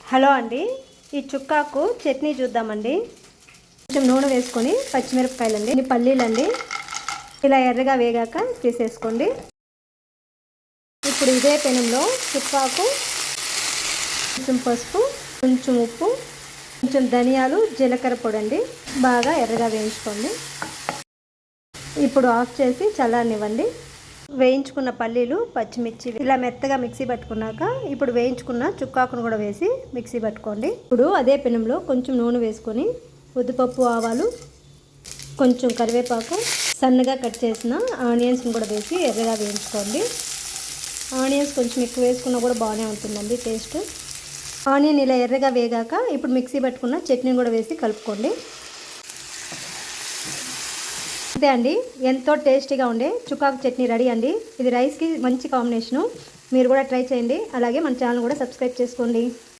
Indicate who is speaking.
Speaker 1: Hello అండి, ఈ చుక్కాకు చట్నీ చూద్దామండి. కొంచెం నూనె వేసుకొని పచ్చిమిరపకాయలండి, ఈ పల్లీలండి ఇలా ఎర్రగా వేగాక తీసేసుకోండి. ఇప్పుడు ఇదే పెనంలో చుక్కాకు, కొంచెం పసుపు, కొంచెం ఉప్పు, కొంచెం ధనియాలు, జీలకర్ర పొడి అండి బాగా ఎర్రగా వేయించుకోండి. ఇప్పుడు ఆఫ్ చేసి చల్లారనివ్వండి. వేయించుకున్న పల్లీలు, పచ్చిమిర్చి ఇలా మెత్తగా మిక్సీ పట్టుకున్నాక ఇప్పుడు వేయించుకున్న చుక్కాకును కూడా వేసి మిక్సీ పట్టుకోండి. ఇప్పుడు అదే పెనంలో కొంచెం నూనె వేసుకొని ఉద్దిపప్పు, ఆవాలు, కొంచెం కరివేపాకు, సన్నగా కట్ చేసిన ఆనియన్స్ని కూడా వేసి ఎర్రగా వేయించుకోండి. ఆనియన్స్ కొంచెం ఎక్కువ వేసుకున్నా కూడా బాగానే ఉంటుందండి టేస్ట్. ఆనియన్ ఇలా ఎర్రగా వేగాక ఇప్పుడు మిక్సీ పట్టుకున్న చట్నీని కూడా వేసి కలుపుకోండి. అంతే అండి, ఎంతో టేస్టీగా ఉండే చుక్కాకు చట్నీ రెడీ అండి. ఇది రైస్కి మంచి కాంబినేషను. మీరు కూడా ట్రై చేయండి. అలాగే మన ఛానల్ కూడా సబ్స్క్రైబ్ చేసుకోండి.